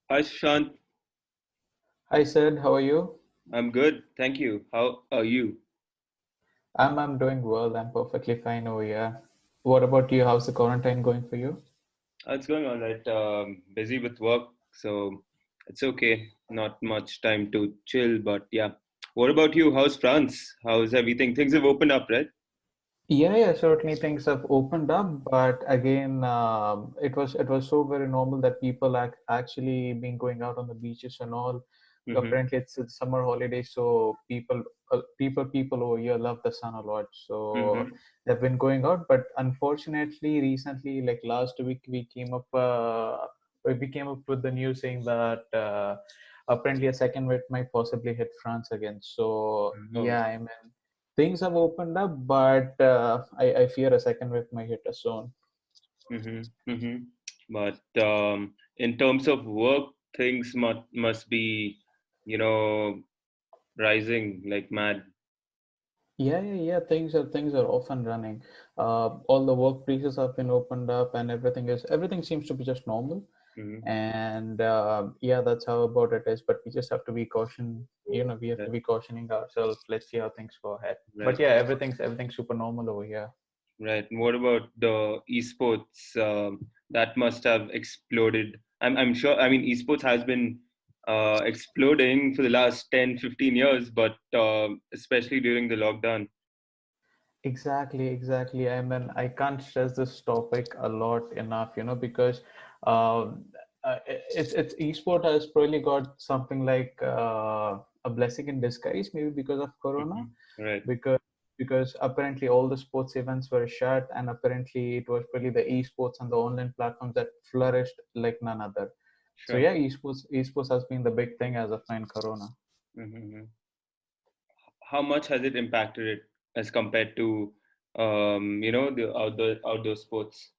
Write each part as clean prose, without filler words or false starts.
Hi, Sushant. Hi Sid, how are you? I'm good. Thank you. How are you? I'm doing well. I'm perfectly fine over here. What about you? How's the quarantine going for you? It's going all right. Busy with work, so it's okay. Not much time to chill, but yeah. What about you? How's France? How's everything? Things have opened up, right? Yeah, certainly things have opened up, but again, it was so very normal that people actually been going out on the beaches and all. Mm-hmm. Apparently, it's a summer holiday, so people over here love the sun a lot. So Mm-hmm. they've been going out, but unfortunately, recently, like last week, we came up with the news saying that apparently a second wave might possibly hit France again. So Oh. yeah, I mean things have opened up, but I fear a second wave might hit us soon. Mm-hmm. Mm-hmm. But in terms of work, things must be, you know, rising like mad. Yeah. Things are off and running. All the workplaces have been opened up, and everything seems to be just normal. Mm-hmm. And yeah, that's how about it is. But we just have to be caution. We have to Right. be cautioning ourselves. Let's see how things go ahead. But Right. yeah, everything's super normal over here. Right. And what about the esports? That must have exploded. I'm sure. I mean, esports has been exploding for the last 10, 15 years, but especially during the lockdown. Exactly. I mean, I can't stress this topic a lot enough, because um, it's esport has probably got something like a blessing in disguise, maybe because of Corona, Hmm. Right. because because apparently all the sports events were shut, and apparently it was really the esports and the online platforms that flourished like none other. So Sure. yeah, esports has been the big thing as of now in Corona. Hmm. How much has it impacted it as compared to the outdoor sports?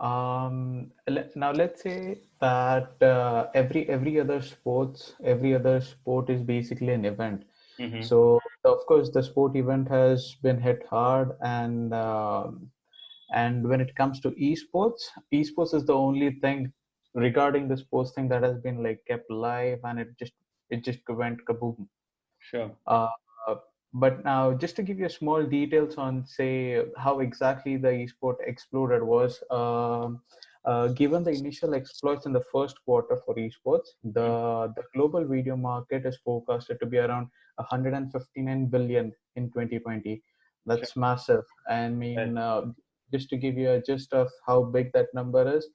Now let's say that every other sport is basically an event. Hmm. So of course the sport event has been hit hard, and when it comes to esports is the only thing regarding the sports thing that has been like kept live, and it just went kaboom. Sure. Uh, but now, just to give you small details on, say, how exactly the esport exploded was, given the initial exploits in the first quarter for esports, Mm. the global video market is forecasted to be around 159 billion in 2020. Sure. That's massive. I Right. mean, just to give you a gist of how big that number is,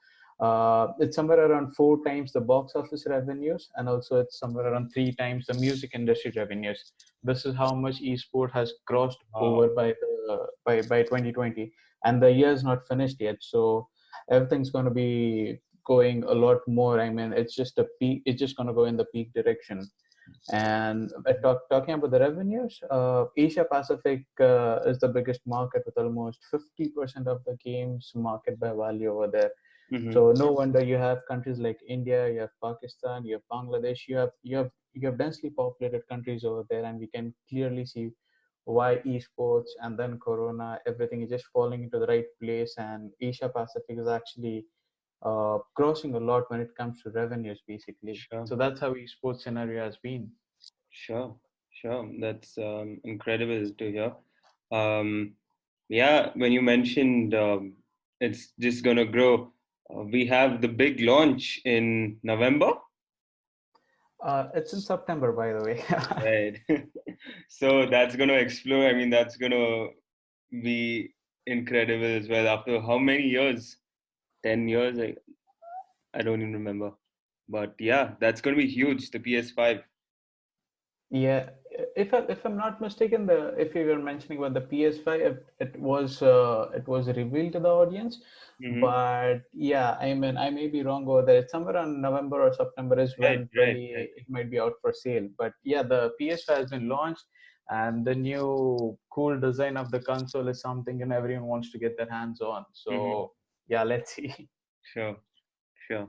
it's somewhere around four times the box office revenues, and also it's somewhere around three times the music industry revenues. This is how much esport has crossed Wow. over by 2020, and the year is not finished yet. So everything's going to be going a lot more. I mean, it's just a peak. It's just going to go in the peak direction. And talking about the revenues, Asia Pacific is the biggest market with almost 50% of the games market by value over there. Hmm. So no wonder you have countries like India, you have Pakistan, you have Bangladesh, you have densely populated countries over there, and we can clearly see why esports and then Corona, everything is just falling into the right place, and Asia Pacific is actually crossing a lot when it comes to revenues, basically. Sure. So that's how esports scenario has been. Sure, sure. That's incredible to hear. Um, yeah, when you mentioned it's just gonna grow, we have the big launch in November, It's in September, by the way. right? So that's gonna explode. I mean, that's gonna be incredible as well. After how many years? 10 years? I don't even remember. But yeah, that's gonna be huge. The PS5. Yeah, if I'm not mistaken, the if you were mentioning about the PS5, it was revealed to the audience, Hmm. but yeah, I mean I may be wrong over there. It's somewhere on November or September is Right, when right, really right. it might be out for sale. But yeah, the PS5 has been launched, and the new cool design of the console is something and everyone wants to get their hands on. Hmm. So yeah, let's see. Sure. Sure.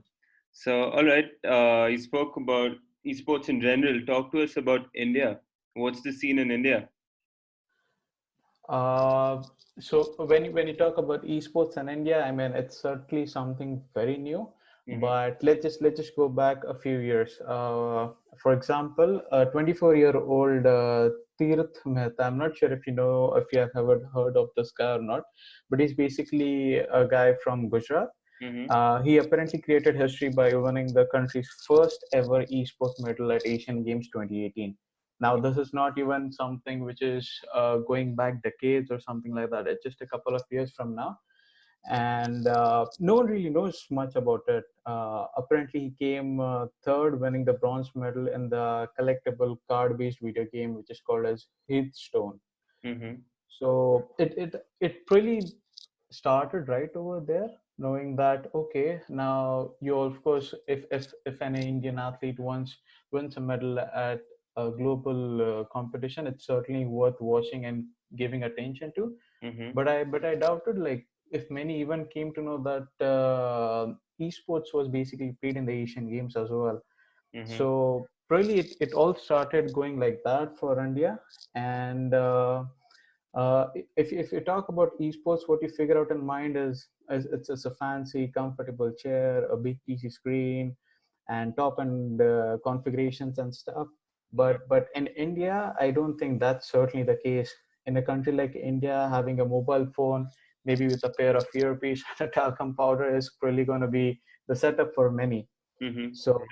So, all right, you spoke about esports in general. Talk to us about India. What's the scene in India? Uh, so when you talk about esports in India, I mean it's certainly something very new. Mm-hmm. But let's just go back a few years. For example, a 24-year-old Tirth Mehta. I'm not sure if you know, if you have ever heard of this guy or not, but he's basically a guy from Gujarat. Mm-hmm. He apparently created history by winning the country's first ever esports medal at Asian Games 2018. Now, this is not even something which is going back decades or something like that. It's just a couple of years from now, and no one really knows much about it. Apparently, he came third, winning the bronze medal in the collectible card-based video game, which is called as Hearthstone. Mm-hmm. So it really started right over there, knowing that okay, now you of course, if an Indian athlete wins a medal at a global competition, it's certainly worth watching and giving attention to. Mm-hmm. But I doubted, like, if many even came to know that esports was basically played in the Asian Games as well. Mm-hmm. So really, it all started going like that for India. And if you talk about esports, what you figure out in mind is it's a fancy, comfortable chair, a big PC screen, and top end configurations and stuff. But in India, I don't think that's certainly the case. In a country like India, having a mobile phone, maybe with a pair of earpiece and a talcum powder, is really going to be the setup for many. Mm-hmm. So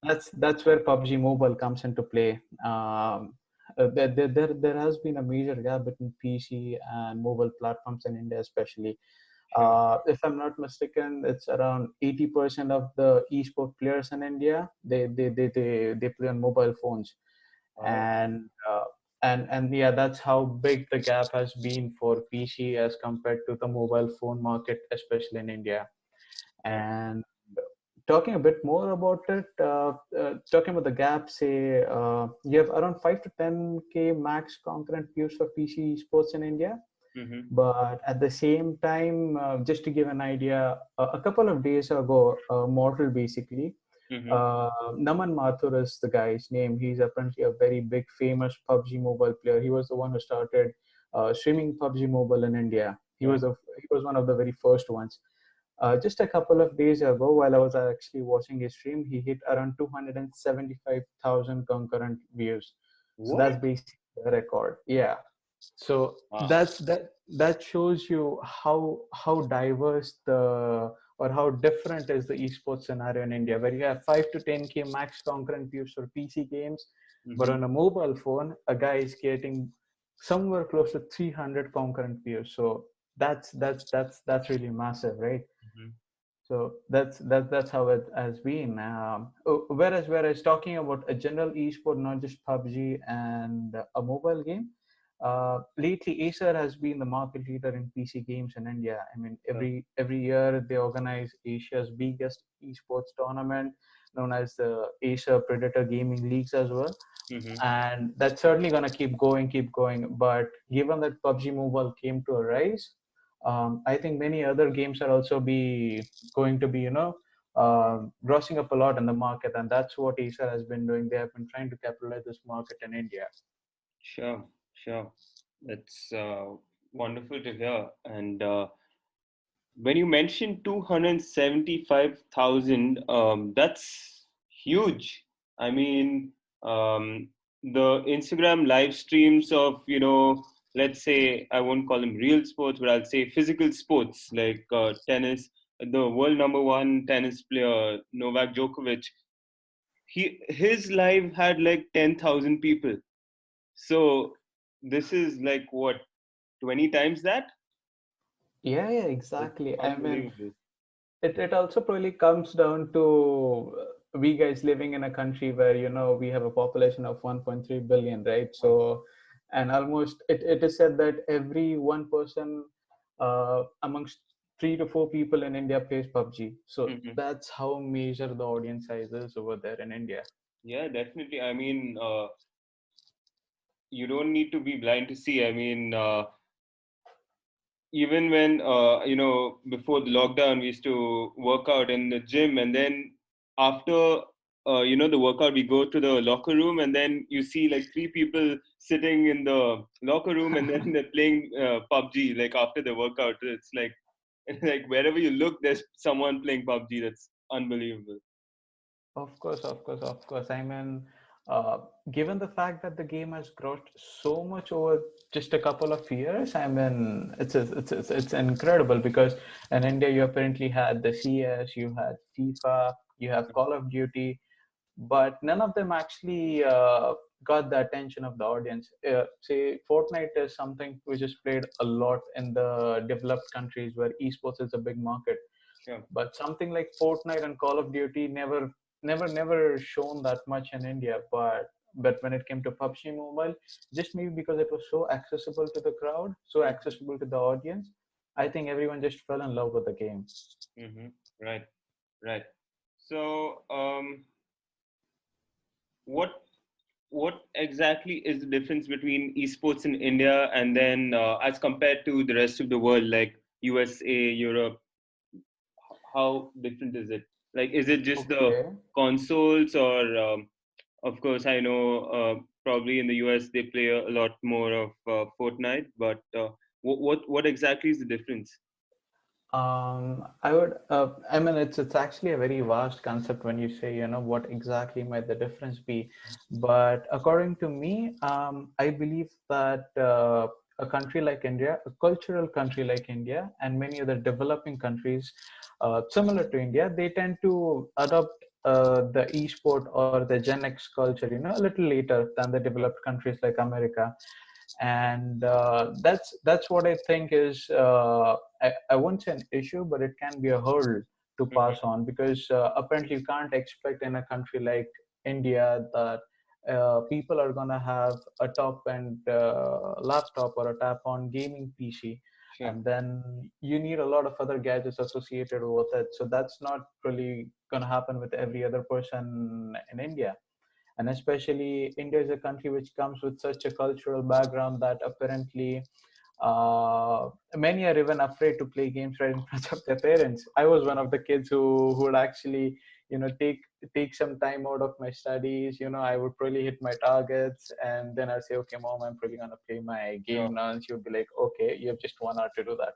that's where PUBG Mobile comes into play. There has been a major gap between PC and mobile platforms in India, especially. Sure. If I'm not mistaken, it's around 80% of the esport players in India. They play on mobile phones, Wow. and and yeah, that's how big the gap has been for PC as compared to the mobile phone market, especially in India. Right. And talking a bit more about it, talking about the gap, say you have around 5 to 10K max concurrent views for PC sports in India. Mm-hmm. But at the same time, just to give an idea, a couple of days ago, Mortal basically, Mm-hmm. Naman Mathur is the guy's name. He's apparently a very big, famous PUBG mobile player. He was the one who started streaming PUBG Mobile in India. Right. He was one of the very first ones. Just a couple of days ago, while I was actually watching his stream, he hit around 275,000 concurrent views. So that's What? basically a record. Yeah. So Wow. that shows you how diverse the or how different is the esports scenario in India, where you have 5 to 10K max concurrent views for PC games, but Mm-hmm. on a mobile phone, a guy is getting somewhere close to 300 concurrent views. So that's really massive, right? Mm-hmm. So that's how it has been. Whereas talking about a general esport, not just PUBG and a mobile game, lately Acer has been the market leader in PC games in India. I mean, Sure. every year they organize Asia's biggest esports tournament, known as the Acer Predator Gaming Leagues as well, Mm-hmm. and that's certainly going to keep going. But given that PUBG Mobile came to a rise, I think many other games are also be going to be, grossing up a lot in the market, and that's what Acer has been doing. They have been trying to capitalize this market in India. Sure. Sure. That's wonderful to hear. And when you mentioned 275,000, that's huge. I mean, the Instagram live streams of, let's say, I won't call them real sports, but I'll say physical sports like tennis. The world number one tennis player, Novak Djokovic, his live had like 10,000 people. So this is like what, 20 times that? Yeah, It's exactly. I mean, unbelievable. it also probably comes down to we guys living in a country where we have a population of 1.3 billion, right? So, and almost it is said that every one person amongst 3 to 4 people in India plays PUBG. So Mhm. that's how major the audience size is over there in India. Yeah, definitely. I mean, you don't need to be blind to see. I mean, even when before the lockdown, we used to work out in the gym, and then after the workout, we go to the locker room, and then you see like three people sitting in the locker room, and then they're playing PUBG. Like after the workout, it's like like wherever you look, there's someone playing PUBG. That's unbelievable. Of course, of course, of course. I mean, uh, given the fact that the game has grown so much over just a couple of years, I mean, it's incredible because in India you apparently had the CS, you had FIFA, you have Call of Duty, but none of them actually got the attention of the audience. Say, Fortnite is something which is played a lot in the developed countries where esports is a big market, Sure. but something like Fortnite and Call of Duty never shown that much in India. But when it came to PUBG Mobile, just maybe because it was so accessible to the crowd, so Mm-hmm. accessible to the audience, I think everyone just fell in love with the game. Mm-hmm. Right. Right. So, what what exactly is the difference between esports in India and then as compared to the rest of the world, like USA, Europe? How different is it? Like, is it just the Okay. consoles, or of course, I know probably in the US they play a lot more of Fortnite, but what exactly is the difference? I would, I mean, it's actually a very vast concept when you say, what exactly might the difference be. But according to me, I believe that a country like India, a cultural country like India, and many other developing countries similar to India, they tend to adopt the e-sport or the Gen X culture, a little later than the developed countries like America. And that's what I think is I won't say an issue, but it can be a hurdle to Mm-hmm. pass on because apparently you can't expect in a country like India that people are gonna have a top end laptop or a tap on gaming PC, Sure. and then you need a lot of other gadgets associated with it. So that's not really gonna happen with every other person in India. And especially India is a country which comes with such a cultural background that apparently many are even afraid to play games right in front of their parents. I was one of the kids who would actually, take some time out of my studies. I would probably hit my targets, and then I'd say, "Okay, mom, I'm probably gonna play my Sure. game now." And she would be like, "Okay, you have just 1 hour to do that."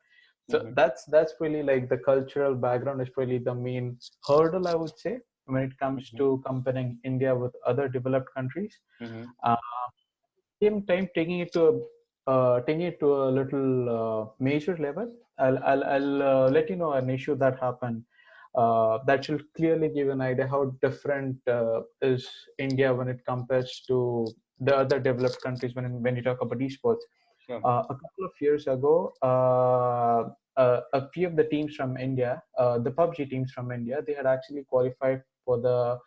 So Mm-hmm. that's really like the cultural background is probably the main hurdle, I would say, when it comes Mm-hmm. to comparing India with other developed countries. Mm-hmm. Uh, Same time, taking it to a little major level, I'll let you know an issue that happened. That should clearly give an idea how different is India when it compares to the other developed countries when you talk about esports. Sure. A couple of years ago, a few of the teams from India, the PUBG teams from India, they had actually qualified for the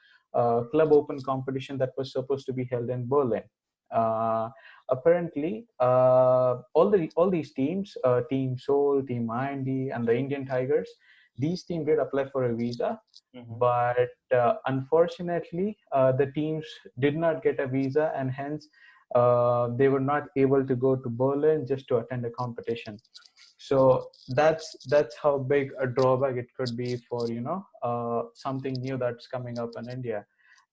Club Open competition that was supposed to be held in Berlin. Uh, Apparently, all these teams, Team Seoul, Team IND, and the Indian Tigers, these teams did apply for a visa, Mm-hmm. but unfortunately, the teams did not get a visa, and hence they were not able to go to Berlin just to attend a competition. So that's how big a drawback it could be for something new that's coming up in India.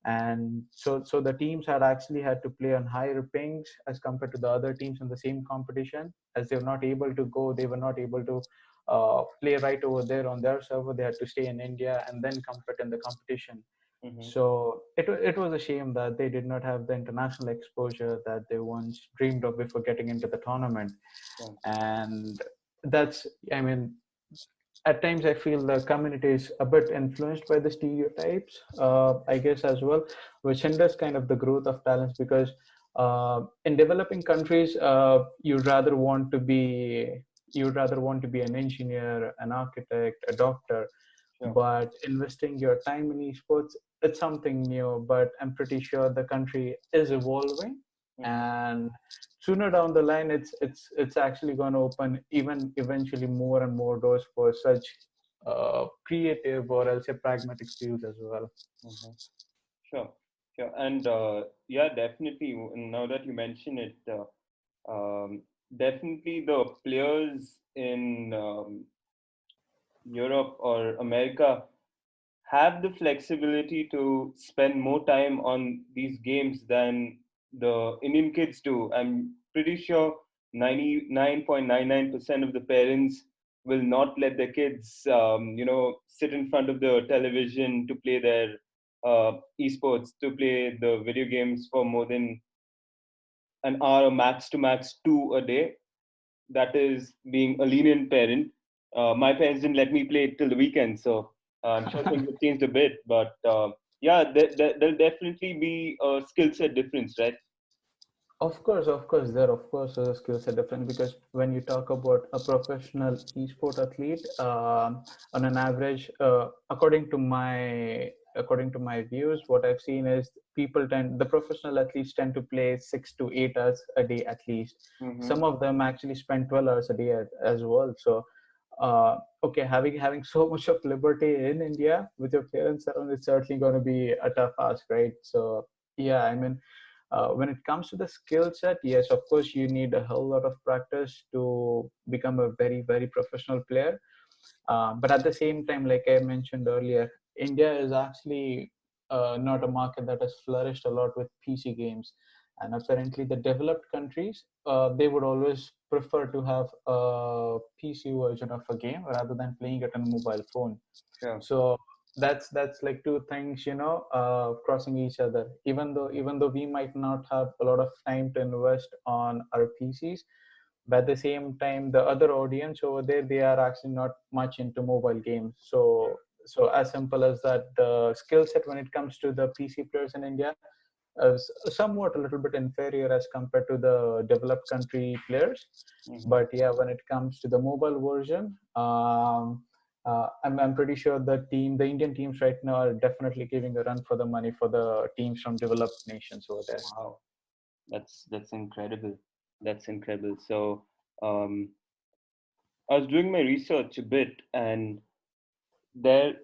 And so the teams had actually had to play on higher pings as compared to the other teams in the same competition, as they were not able to go, they were not able to play right over there on their server. They had to stay in India and then compete in the competition. Mm-hmm. So it was a shame that they did not have the international exposure that they once dreamed of before getting into the tournament. Sure. And that's, I mean, at times I feel the community is a bit influenced by the stereotypes, I guess, as well, which hinders kind of the growth of talents because in developing countries, you'd rather want to be an engineer, an architect, a doctor, Sure. but investing your time in esports, it's something new. But I'm pretty sure the country is evolving, Mm-hmm. and sooner down the line, it's actually going to open even eventually more and more doors for such creative or else say pragmatic fields as well. Mm-hmm. Sure. Sure. And yeah, definitely. Now that you mention it, definitely the players in Europe or America have the flexibility to spend more time on these games than the Indian kids do. I'm pretty sure 99.99% of the parents will not let their kids, sit in front of the television to play their esports, to play the video games for more than an hour, max to max two a day. That is being a lenient parent. My parents didn't let me play till the weekend, so I'm sure things have changed a bit. But yeah, there'll definitely be a skill set difference, right? Of course, there of course skills are different because when you talk about a professional esport athlete, on an average, according to my views, what I've seen is the professional athletes tend to play 6 to 8 hours a day at least. Mm-hmm. Some of them actually spend 12 hours a day as well. So, okay, having so much of liberty in India with your parents around, it's certainly going to be a tough ask, right? So, yeah, I mean when it comes to the skill set, yes, of course, you need a whole lot of practice to become a very, very professional player. But at the same time, like I mentioned earlier, India is actually not a market that has flourished a lot with PC games. And apparently, the developed countries, they would always prefer to have a PC version of a game rather than playing it on a mobile phone. Sure. So that's like two things, crossing each other. Even though we might not have a lot of time to invest on our PCs, but at the same time, the other audience over there, they are actually not much into mobile games. So as simple as that, the skill set when it comes to the PC players in India is somewhat a little bit inferior as compared to the developed country players. Mm-hmm. But yeah, when it comes to the mobile version, I'm pretty sure the Indian teams right now are definitely giving a run for the money for the teams from developed nations over there. Wow, that's incredible. That's incredible. So um, I was doing my research a bit, and there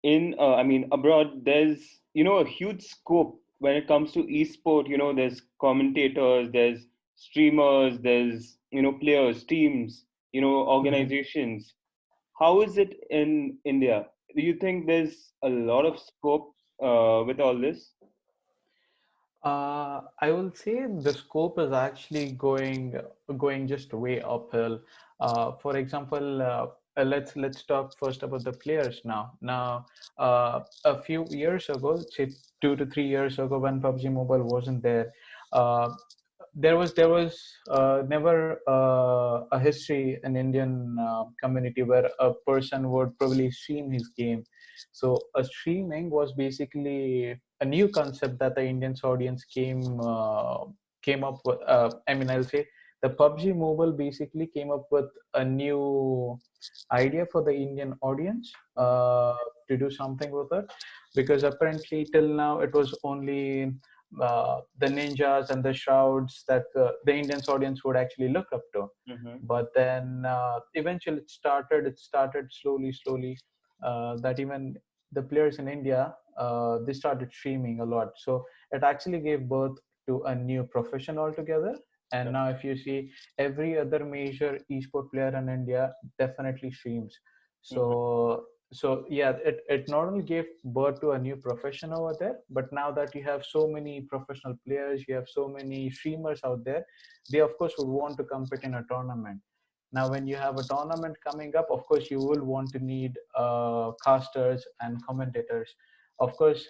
abroad, there's a huge scope when it comes to esport. There's commentators, there's streamers, there's players, teams, Mhm. organizations. How is it in India? Do you think there's a lot of scope with all this? I will say the scope is actually going just way uphill. For example, let's talk first about the players now. Now, a few years ago, say 2 to 3 years ago, when PUBG Mobile wasn't there, uh, there was never a history in Indian community where a person would probably stream his game. So a streaming was basically a new concept that the Indian audience came up with. I mean, I'll say the PUBG Mobile basically came up with a new idea for the Indian audience to do something with it, because apparently till now it was only the ninjas and the shrouds that the Indians audience would actually look up to. Mm-hmm. But then eventually it started slowly, that even the players in India, they started streaming a lot. So it actually gave birth to a new profession altogether. And now if you see, every other major esport player in India definitely streams. Mm-hmm. So yeah, it not only gave birth to a new profession over there, but now that you have so many professional players, you have so many streamers out there, they of course would want to compete in a tournament. Now when you have a tournament coming up, of course you will want to need casters and commentators. Of course,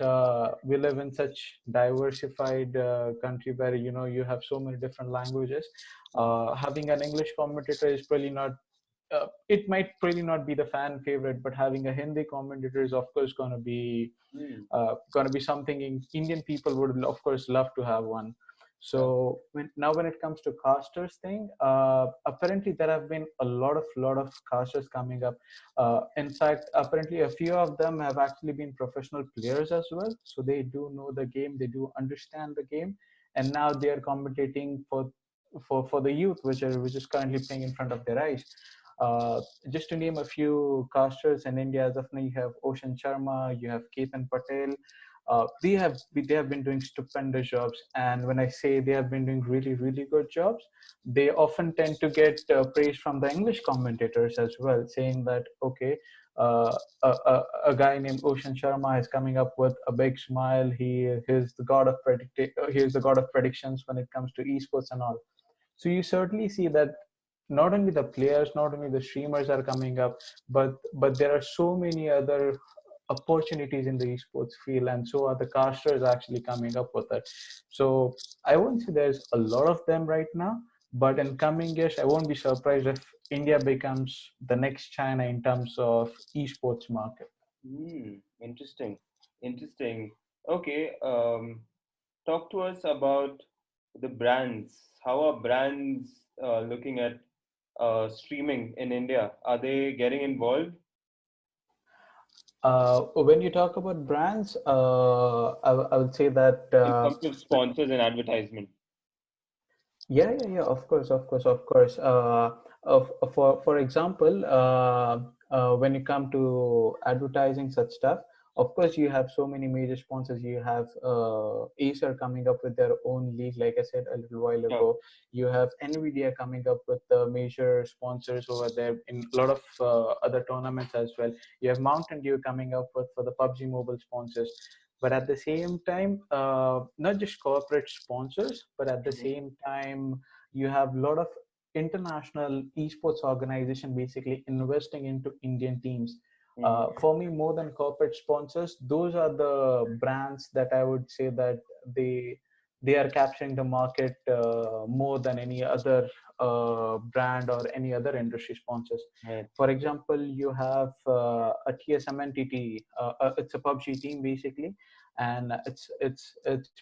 we live in such diversified country where you have so many different languages. Having an English commentator is probably not, it might really not be the fan favorite, but having a Hindi commentator is of course Mm-hmm. going to be something Indian people would of course love to have one. Sure. So when it comes to casters thing, apparently there have been a lot of casters coming up. In fact, apparently a few of them have actually been professional players as well, so they do know the game, they do understand the game, and now they are commentating for the youth, which is currently playing in front of their eyes. Uh, just to name a few casters in India, as of now, you have Ocean Sharma, you have Ketan Patel. They have been doing stupendous jobs, and when I say they have been doing really really good jobs, they often tend to get praise from the English commentators as well, saying that okay, a guy named Ocean Sharma is coming up with a big smile. He is the god of predictions when it comes to esports and all. So you certainly see that not only the players, not only the streamers are coming up, but there are so many other opportunities in the esports field, and so are the casters actually coming up with it. So I won't say there's a lot of them right now, but in coming years, I won't be surprised if India becomes the next China in terms of esports market. Interesting. Interesting. Okay. Talk to us about the brands. How are brands looking at streaming in India? Are they getting involved When you talk about brands, I would say that in terms of sponsors and advertisement? yeah. Of course, of course, of course. For example, when you come to advertising such stuff, of course, you have so many major sponsors. You have Acer coming up with their own league, like I said a little while Sure. ago. You have Nvidia coming up with the major sponsors over there in a lot of other tournaments as well. You have Mountain Dew coming up with for the PUBG Mobile sponsors. But at the same time, not just corporate sponsors, but at the Mhm. same time, you have a lot of international esports organization basically investing into Indian teams. Mhm. For me, more than corporate sponsors, those are the brands that I would say that they are capturing the market more than any other brand or any other industry sponsors. Right. For example, you have a TSM entity. It's a PUBG team basically, and it's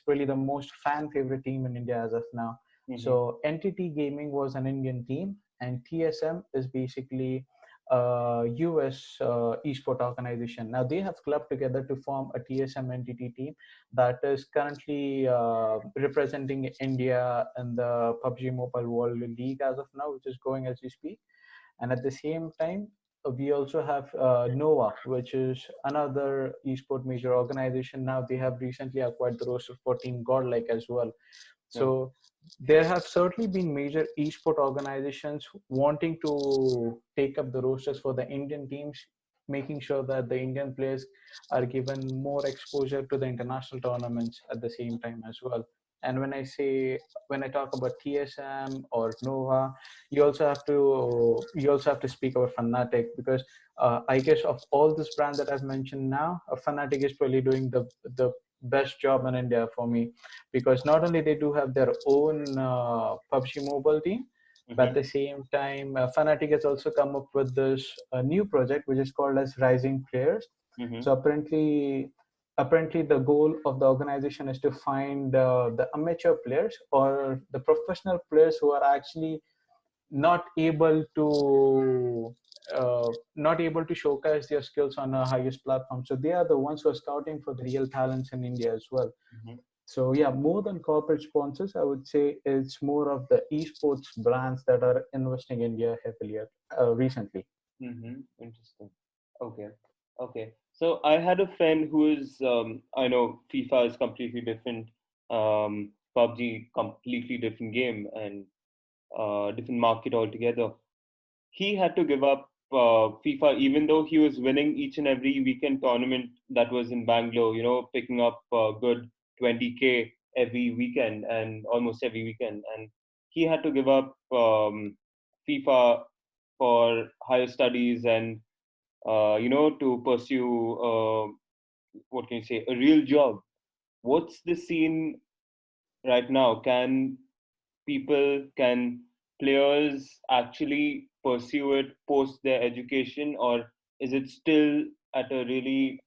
really the most fan favorite team in India as of now. Mhm. So NTT Gaming was an Indian team, and TSM is basically a US esport organization. Now they have clubbed together to form a TSM entity team that is currently representing India in the PUBG Mobile World League as of now, which is going as we speak. And at the same time, we also have Nova, which is another esport major organization. Now they have recently acquired the roster for Team Godlike as well. Yeah. So there have certainly been major esport organizations wanting to take up the rosters for the Indian teams, making sure that the Indian players are given more exposure to the international tournaments at the same time as well. And when I talk about TSM or Nova, you also have to speak about Fnatic, because I guess of all this brand that I've mentioned now, Fnatic is probably doing the best job in India for me, because not only they do have their own PUBG Mobile team, but at Mhm. the same time, Fnatic has also come up with this new project which is called as Rising Players. Mhm. So apparently the goal of the organization is to find the amateur players or the professional players who are actually not able to showcase their skills on a highest platform. So they are the ones who are scouting for the real talents in India as well. Mhm. So yeah, more than corporate sponsors, I would say it's more of the esports brands that are investing in India heavily recently. Interesting. Okay. Okay. So I had a friend who is, I know FIFA is completely different, PUBG completely different game and different market altogether. He had to give up FIFA even though he was winning each and every weekend tournament that was in Bangalore, picking up good 20K every weekend and almost every weekend. And he had to give up FIFA for higher studies and, to pursue, what can you say, a real job. What's the scene right now? Can players actually pursue it post their education, or is it still at a really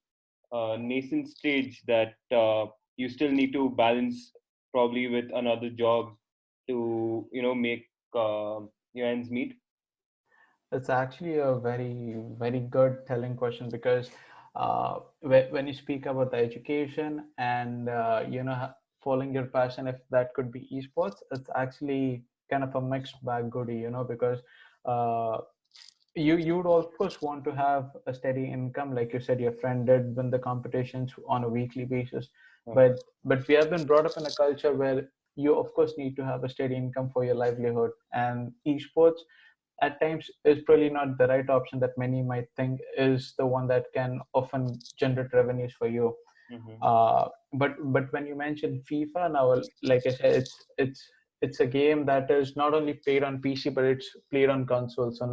nascent stage that you still need to balance probably with another job to make your ends meet? It's actually a very, very good telling question, because when you speak about the education and following your passion, if that could be esports, it's actually kind of a mixed bag goodie, because uh, you would of course want to have a steady income, like you said your friend did win the competitions on a weekly basis. Yeah. But we have been brought up in a culture where you of course need to have a steady income for your livelihood, and esports at times is probably not the right option that many might think is the one that can often generate revenues for you. Mm-hmm. But when you mention FIFA now, like I said, it's a game that is not only played on PC, but it's played on console. So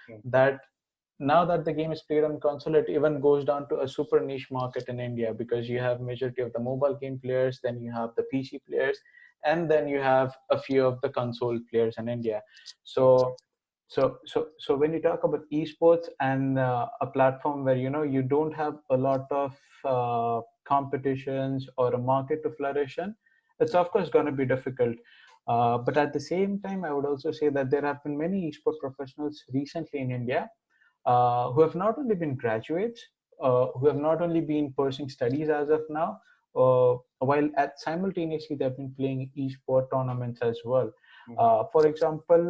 Yeah. that now that the game is played on console, it even goes down to a super niche market in India, because you have majority of the mobile game players, then you have the PC players, and then you have a few of the console players in India. Sure. So when you talk about esports and a platform where you don't have a lot of competitions or a market to flourish in, it's of course going to be difficult. But at the same time, I would also say that there have been many esports professionals recently in India who have not only been graduates, who have not only been pursuing studies as of now, while at simultaneously they've been playing esport tournaments as well. Mm-hmm. For example,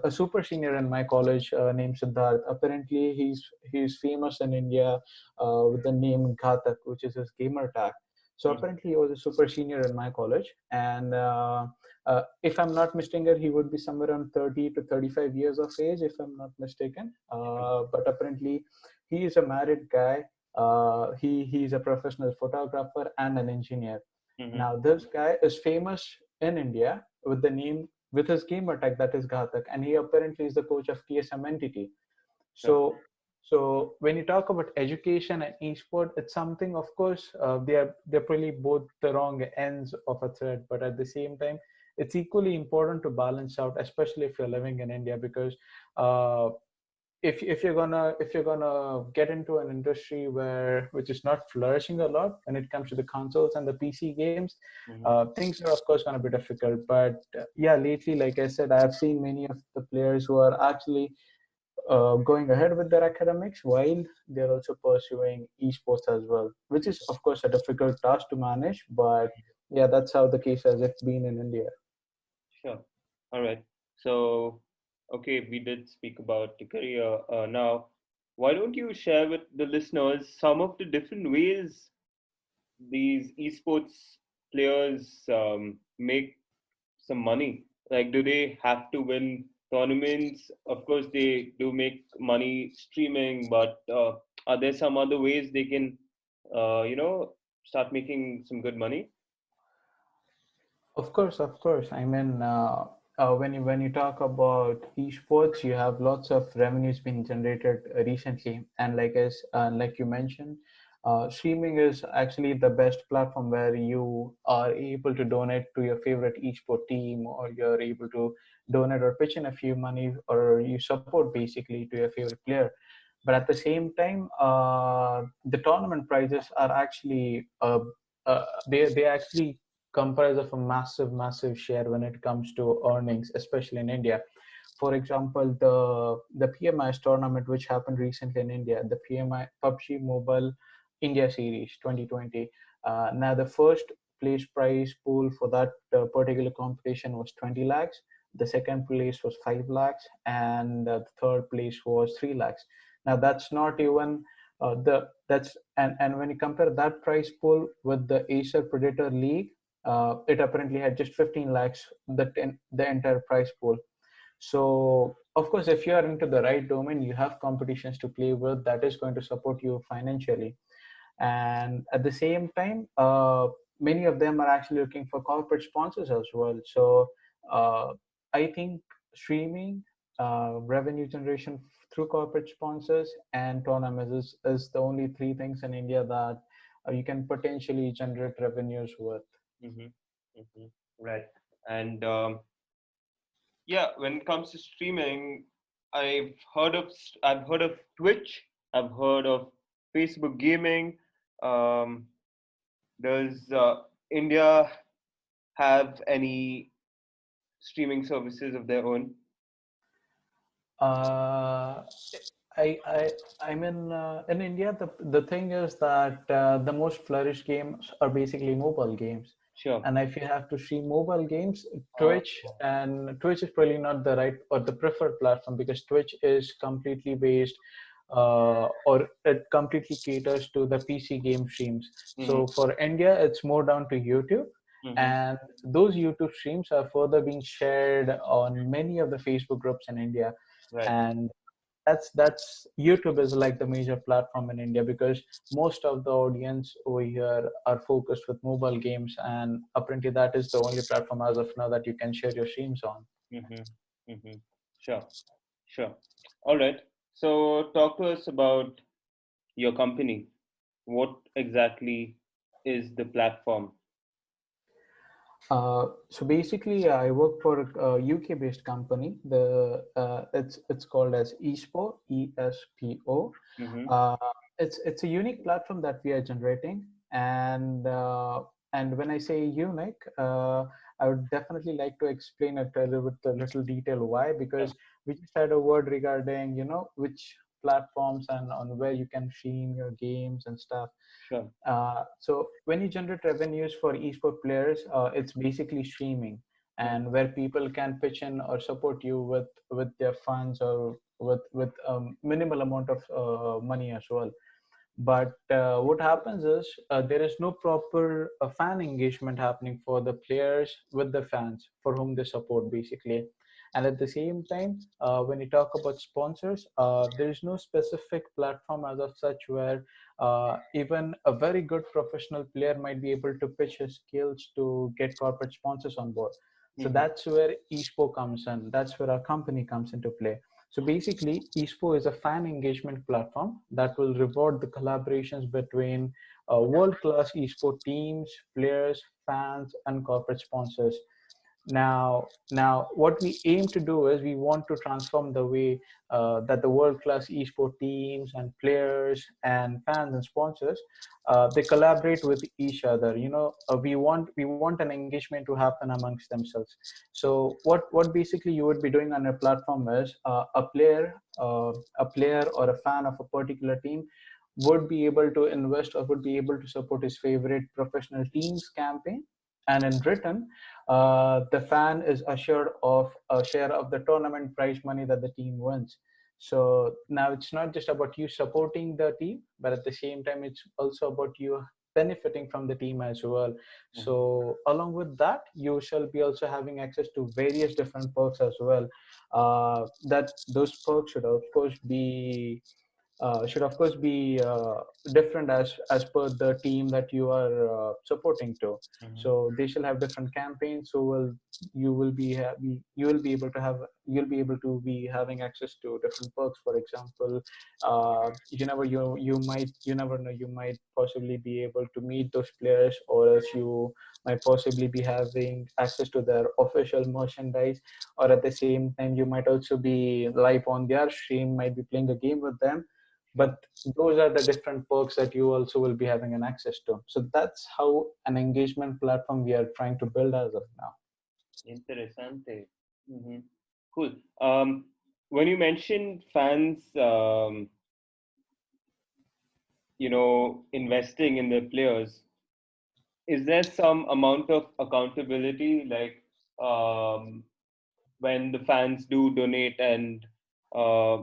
a super senior in my college named Siddharth. Apparently, he's famous in India with the name Ghatak, which is his gamer tag. So Mm-hmm. apparently, he was a super senior in my college, and if I'm not mistaken, he would be somewhere around 30 to 35 years of age, if I'm not mistaken. But apparently, he is a married guy. He's a professional photographer and an engineer. Mm-hmm. Now, this guy is famous in India with his gamer tag, that is Ghatak, and he apparently is the coach of TSM entity. Sure. So when you talk about education and esport, it's something, of course, they're probably both the wrong ends of a thread, but at the same time, it's equally important to balance out, especially if you're living in India, because uh, if you're gonna get into an industry which is not flourishing a lot when it comes to the consoles and the PC games, Mm-hmm. things are of course gonna be difficult. But yeah, lately, like I said, I've seen many of the players who are actually going ahead with their academics while they're also pursuing esports as well, which is of course a difficult task to manage. But yeah, that's how the case has it been in India. Sure. All right. So, okay, we did speak about the career. Now, why don't you share with the listeners some of the different ways these esports players make some money? Like, do they have to win tournaments? Of course, they do make money streaming, but are there some other ways they can, start making some good money? Of course. I mean, when you talk about esports, you have lots of revenues being generated recently, and like you mentioned, streaming is actually the best platform where you are able to donate to your favorite esport team, or you're able to donate or pitch in a few money, or you support basically to your favorite player. But at the same time, the tournament prizes are actually they actually comprise of a massive share when it comes to earnings, especially in India. For example, the PMI's tournament, which happened recently in India, the PMI PUBG Mobile India Series 2020. Now, the first place prize pool for that particular competition was 20 lakhs. The second place was 5 lakhs, and the third place was 3 lakhs. Now, that's not even the that's and when you compare that prize pool with the Acer Predator League, it apparently had just 15 lakhs, the entire prize pool. So of course, if you are into the right domain, you have competitions to play with that is going to support you financially. And at the same time, many of them are actually looking for corporate sponsors as well. So uh, I think streaming, revenue generation through corporate sponsors, and tournaments is the only three things in India that you can potentially generate revenues with. Mm-hmm. Mm-hmm. Right. And yeah, when it comes to streaming, I've heard of Twitch, I've heard of Facebook gaming. Um, does India have any streaming services of their own? Uh, I I I mean, in India, the thing is that the most flourished games are basically mobile games, Sure. and if you have to stream mobile games, Uh, Twitch is probably not the right or the preferred platform, because Twitch is completely based, or it completely caters to the PC game streams. mm-hmm. So for India, it's more down to YouTube, Mm-hmm. and those YouTube streams are further being shared on many of the Facebook groups in India. Right. And that's YouTube is like the major platform in India, because most of the audience over here are focused with mobile games, and apparently that is the only platform as of now that you can share your streams on. Mm-hmm. Mm-hmm. Sure. Sure. All right. So talk to us about your company. What exactly is the platform? So basically, I work for a UK-based company. It's called as ESPO, ESPO. Mm-hmm. Uh, it's a unique platform that we are generating, and when I say unique, I would definitely like to explain it a little detail why, Sure. because we just had a word regarding which platforms and on where you can stream your games and stuff. Sure. So when you generate revenues for esport players, it's basically streaming, and where people can pitch in or support you with their funds or with minimal amount of money as well. But what happens is there is no proper fan engagement happening for the players with the fans for whom they support, basically. And at the same time, when you talk about sponsors, there is no specific platform as of such where even a very good professional player might be able to pitch his skills to get corporate sponsors on board. So Mm-hmm. that's where Esports comes in. That's where our company comes into play. So basically, Esports is a fan engagement platform that will reward the collaborations between world-class esports teams, players, fans, and corporate sponsors. Now, what we aim to do is we want to transform the way that the world-class esport teams and players and fans and sponsors they collaborate with each other. We want an engagement to happen amongst themselves. So what basically you would be doing on a platform is a player or a fan of a particular team would be able to invest or would be able to support his favorite professional team's campaign, and in return the fan is assured of a share of the tournament prize money that the team wins. So now it's not just about you supporting the team, but at the same time, it's also about you benefiting from the team as well. Mm-hmm. So along with that, you shall be also having access to various different perks as well. That those perks should of course be different as per the team that you are supporting to. Mm-hmm. So they shall have different campaigns. So you'll be able to be having access to different perks. For example, you never know, you might possibly be able to meet those players, or else you might possibly be having access to their official merchandise, or at the same time you might also be live on their stream, might be playing a game with them. Sure. But those are the different perks that you also will be having an access to. So that's how an engagement platform we are trying to build as of now. Interessante. Mm-hmm. Cool. When you mentioned fans, investing in their players, is there some amount of accountability, like um, when the fans do donate and uh,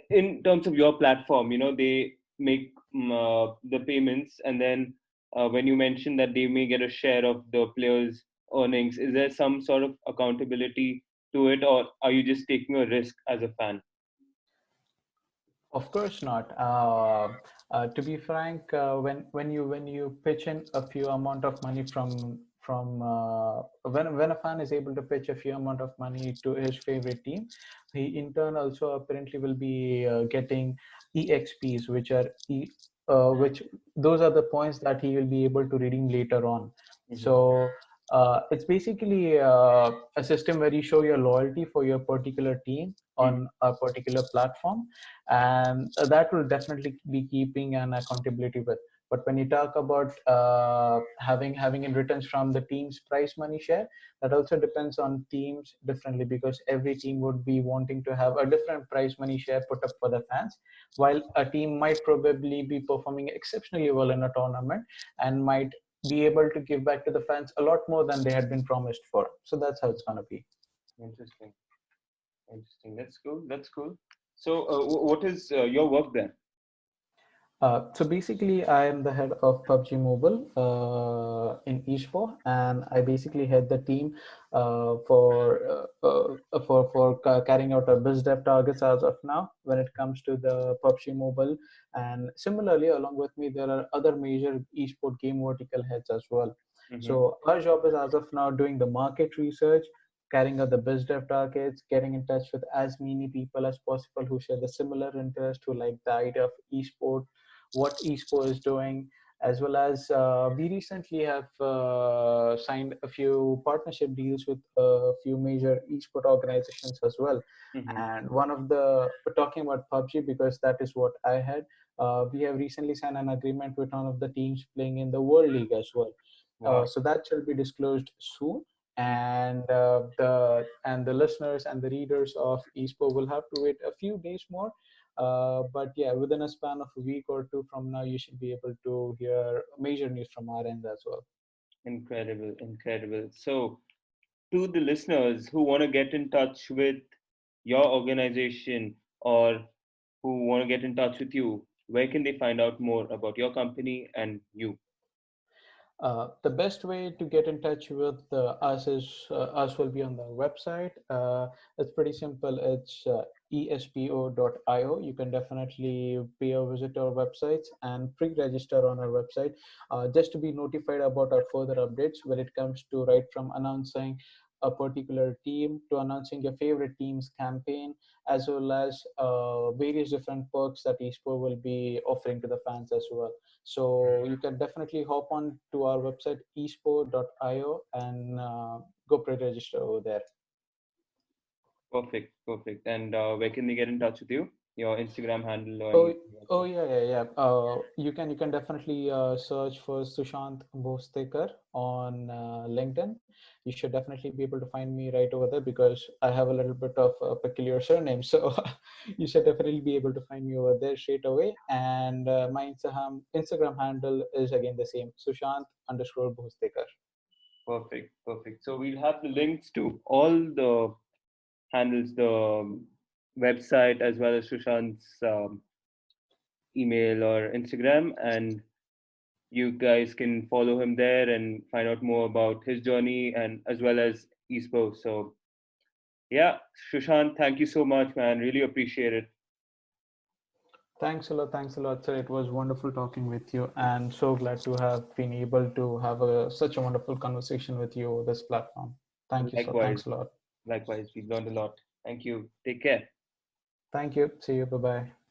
in terms of your platform, they make the payments, and then when you mention that they may get a share of the players' earnings, is there some sort of accountability to it, or are you just taking a risk as a fan? Of course not. To be frank, when you pitch in a few amount of money when a fan is able to pitch a few amount of money to his favorite team, he in turn also apparently will be getting EXPs, which those are the points that he will be able to redeem later on. Mm-hmm. So it's basically a system where you show your loyalty for your particular team Mm-hmm. on a particular platform, and that will definitely be keeping an accountability with. But when you talk about having in returns from the team's prize money share, that also depends on teams differently, because every team would be wanting to have a different prize money share put up for the fans, while a team might probably be performing exceptionally well in a tournament and might be able to give back to the fans a lot more than they had been promised for. So that's how it's going to be. Interesting. Interesting. That's cool. That's cool. So, what is your work there? So basically, I am the head of PUBG Mobile in ESPO, and I basically head the team for carrying out our biz dev targets as of now when it comes to the PUBG Mobile. And similarly, along with me, there are other major esport game vertical heads as well. Mm-hmm. So our job is as of now doing the market research, carrying out the biz dev targets, getting in touch with as many people as possible who share the similar interest, who like the idea of esport, what ESPO is doing, as well as we recently have signed a few partnership deals with a few major esport organizations as well. Mm-hmm. And one of the, talking about PUBG, because that is what I had, we have recently signed an agreement with one of the teams playing in the World League as well. Wow. So that shall be disclosed soon, and the listeners and the readers of ESPO will have to wait a few days more, but yeah, within a span of a week or two from now, you should be able to hear major news from our end as well. Incredible, incredible. So, to the listeners who want to get in touch with your organization or who want to get in touch with you, where can they find out more about your company and you? The best way to get in touch with us is us will be on the website. It's pretty simple. It's espo.io. You can definitely pay a visit to our websites and pre-register on our website just to be notified about our further updates when it comes to right from announcing a particular team to announcing your favorite team's campaign, as well as various different perks that eSport will be offering to the fans as well. So you can definitely hop on to our website espo.io and go pre-register over there. Perfect, perfect. And where can they get in touch with you? Your Instagram handle or Oh, anything like oh that? yeah, yeah, yeah. You can definitely search for Sushant Bhostekar on LinkedIn. You should definitely be able to find me right over there because I have a little bit of a peculiar surname. So you should definitely be able to find me over there straight away. And my Instagram handle is again the same, Sushant_Bhostekar. Perfect, perfect. So we'll have the links to all the handles, the website, as well as Sushant's email or Instagram, and you guys can follow him there and find out more about his journey and as well as Esports. So yeah, Sushant, thank you so much, man. Really appreciate it. Thanks a lot, sir. It was wonderful talking with you, and so glad to have been able to have such a wonderful conversation with you over this platform. Thank you, sir. Likewise, Thanks a lot. likewise. We've learned a lot. Thank you. Take care. Thank you. See you. Bye bye.